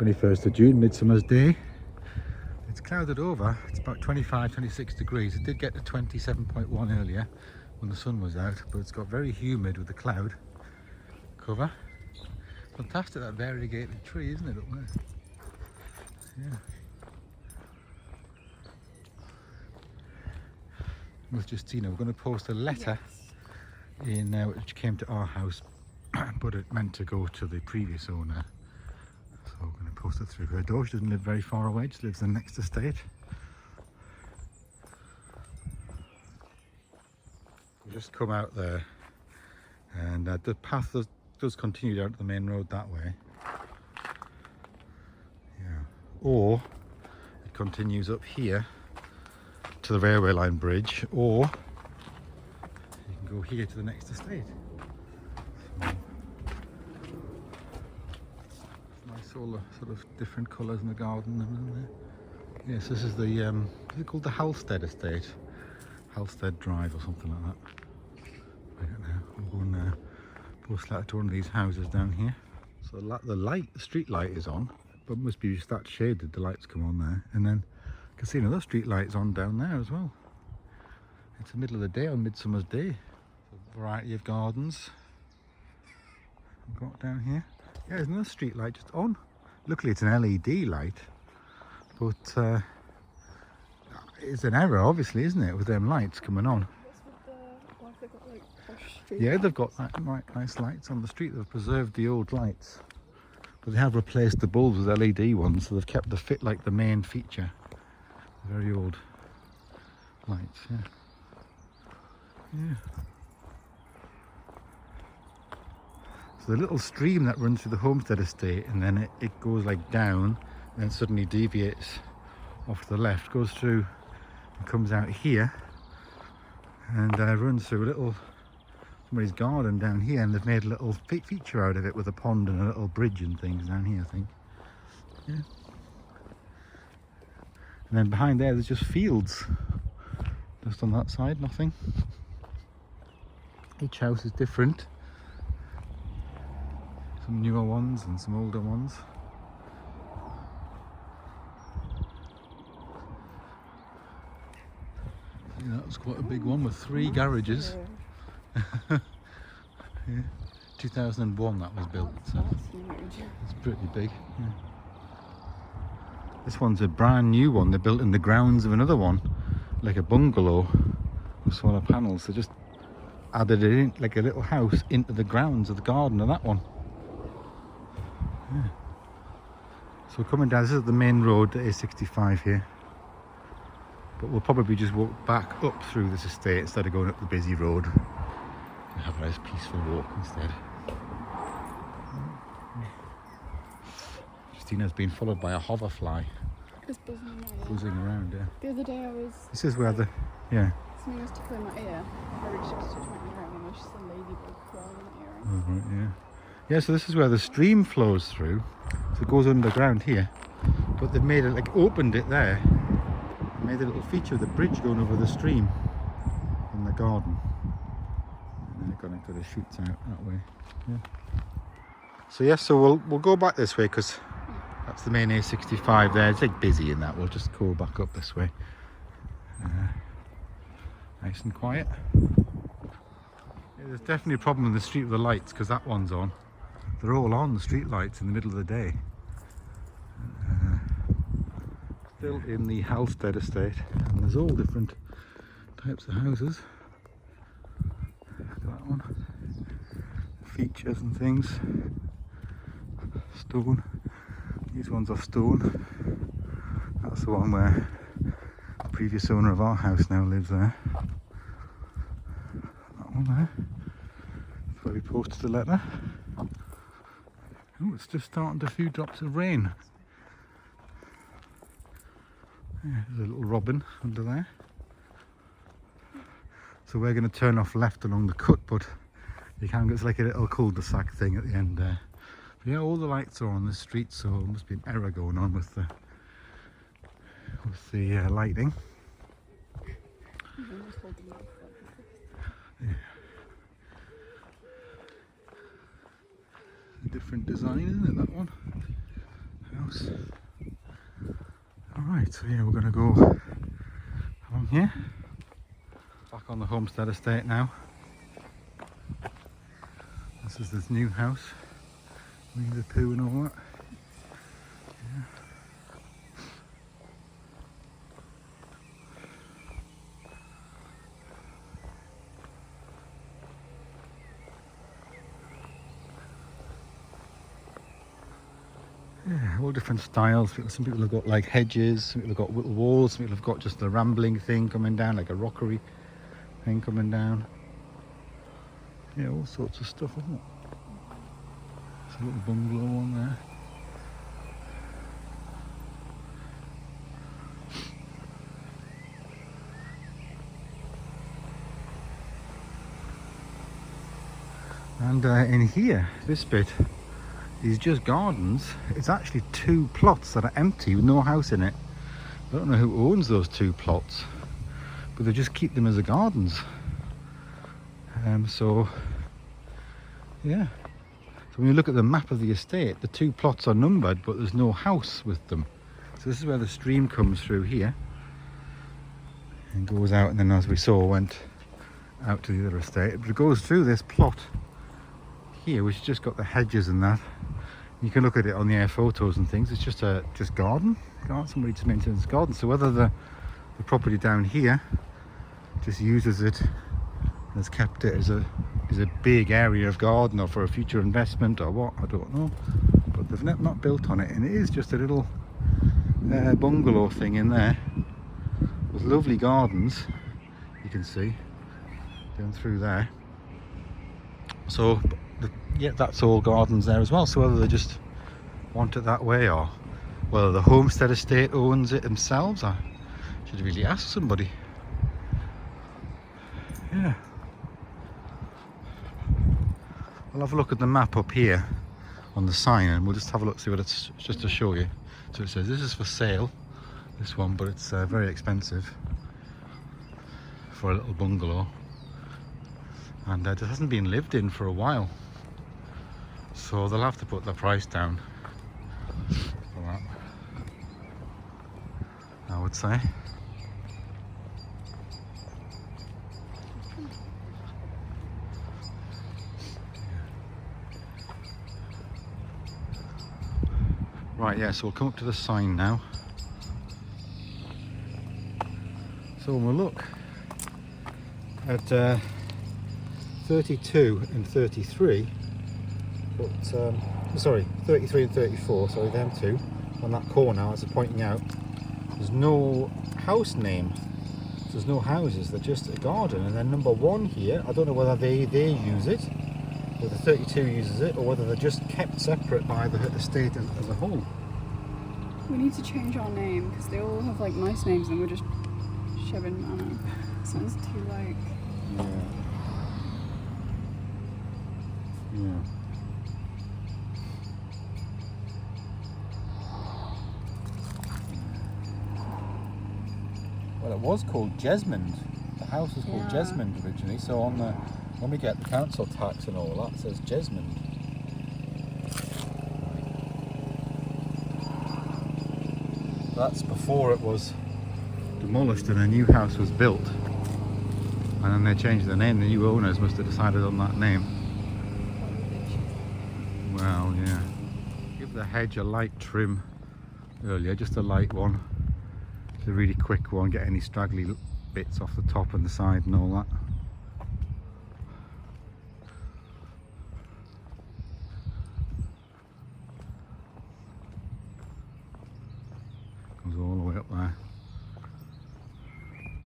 21st of June, Midsummer's Day. It's clouded over, it's about 25, 26 degrees. It did get to 27.1 earlier when the sun was out, but it's got very humid with the cloud cover. Fantastic, that variegated tree, isn't it, up there? Yeah. With Justina, we're going to post a letter in which came to our house, but it meant to go to the previous owner. So we're going to post it through her door. She doesn't live very far away, she lives in the next estate. We've just come out there, and the path does continue down to the main road that way. Yeah. Or it continues up here to the railway line bridge, or you can go here to the next estate. So, nice, all the sort of different colours in the garden. Yes, this is the is it called the Halstead estate? Halstead Drive or something like that. I don't know. I'm going post that to one of these houses down here. So the street light is on, but it must be just that shaded. The lights come on there, and then you can see another street light's on down there as well. It's the middle of the day on Midsummer's Day. A variety of gardens I've got down here. Yeah, there's another street light just on. Luckily it's an LED light, but it's an error obviously, isn't it, with them lights coming on. What's with the, they've got like posh street Yeah, lights. they've got nice lights on the street. They've preserved the old lights, but they have replaced the bulbs with LED ones, so they've kept the fit like the main feature. Very old lights, yeah. Yeah. So the little stream that runs through the homestead estate, and then it goes like down, and then suddenly deviates off to the left, goes through and comes out here, and runs through a little somebody's garden down here, and they've made a little feature out of it with a pond and a little bridge and things down here, I think. Yeah. And then behind there's just fields. Just on that side, nothing. Each house is different. Some newer ones and some older ones. Yeah, that was quite a big one with 3 garages. Yeah. 2001 that was built, so it's pretty big. Yeah. This one's a brand new one. They built in the grounds of another one, like a bungalow with solar panels. They just added it in, like a little house, into the grounds of the garden of that one. Yeah. So coming down, this is the main road, A65 here. But we'll probably just walk back up through this estate instead of going up the busy road. And have a nice peaceful walk instead. Christina's been followed by a hoverfly. It's buzzing in my ear. Buzzing around, yeah. The other day I was... This is where Something was tickling my ear. I reached up to touch my ear and there was just a ladybug crawling in my ear. Oh, right, yeah. Yeah, so this is where the stream flows through. So it goes underground here. But they've made it, like, opened it there. Made a little feature of the bridge going over the stream in the garden. And then it got into the shoots out that way. Yeah. So yeah, so we'll go back this way because that's the main A65 there. It's like busy in that. We'll just go back up this way. Nice and quiet. Yeah, there's definitely a problem in the street with the lights because that one's on. They're all on, the street lights, in the middle of the day. Built in the Halstead estate, and there's all different types of houses. Look at that one. Features and things. Stone. These ones are stone. That's the one where the previous owner of our house now lives there. That one there. That's where we posted the letter. Oh, it's just starting to a few drops of rain. Yeah, there's a little robin under there. So we're going to turn off left along the cut, but you can, it's like a little cul-de-sac thing at the end there. But yeah, all the lights are on the street, so there must be an error going on with the lighting. Yeah. A different design, isn't it, that one? House. Right, so yeah, we're going to go along here. Back on the homestead estate now. This is this new house. Winnie the Pooh and all that. Yeah, all different styles. Some people have got like hedges, some people have got little walls, some people have got just a rambling thing coming down, like a rockery thing coming down. Yeah, all sorts of stuff, isn't it? There's a little bungalow on there. And in here, this bit is just gardens. It's actually 2 plots that are empty with no house in it. I don't know who owns those 2 plots, but they just keep them as a gardens. So yeah, so when you look at the map of the estate, the 2 plots are numbered, but there's no house with them. So this is where the stream comes through here and goes out, and then as we saw went out to the other estate. But it goes through this plot here, which has just got the hedges and that. You can look at it on the air photos and things. It's just garden. Somebody just maintains garden. So whether the property down here just uses it, has kept it as a big area of garden, or for a future investment, or what, I don't know. But they've not built on it, and it is just a little bungalow thing in there with lovely gardens. You can see down through there. So yeah, that's all gardens there as well. So whether they just want it that way, or whether the homestead estate owns it themselves, I should really ask somebody. Yeah, I'll have a look at the map up here on the sign, and we'll just have a look, see what it's, just to show you. So it says this is for sale, this one, but it's very expensive for a little bungalow, and it hasn't been lived in for a while, so they'll have to put the price down for that, I would say. Right, yeah, so we'll come up to the sign now. So we'll look at 32 and 33, but sorry, 33 and 34, sorry, them two, on that corner, as I'm pointing out, there's no house name. So there's no houses, they're just a garden. And then number 1 here, I don't know whether they use it, whether 32 uses it, or whether they're just kept separate by the estate as a whole. We need to change our name, because they all have like nice names and we're just shoving Manor. Sounds too like... Yeah. Well, it was called Jesmond. The house was called Jesmond originally, so on the, when we get the council tax and all that, it says Jesmond. That's before it was demolished and a new house was built, and then they changed the name. The new owners must have decided on that name. Well, yeah. Give the hedge a light trim earlier, just a light one. It's a really quick one, get any straggly bits off the top and the side and all that.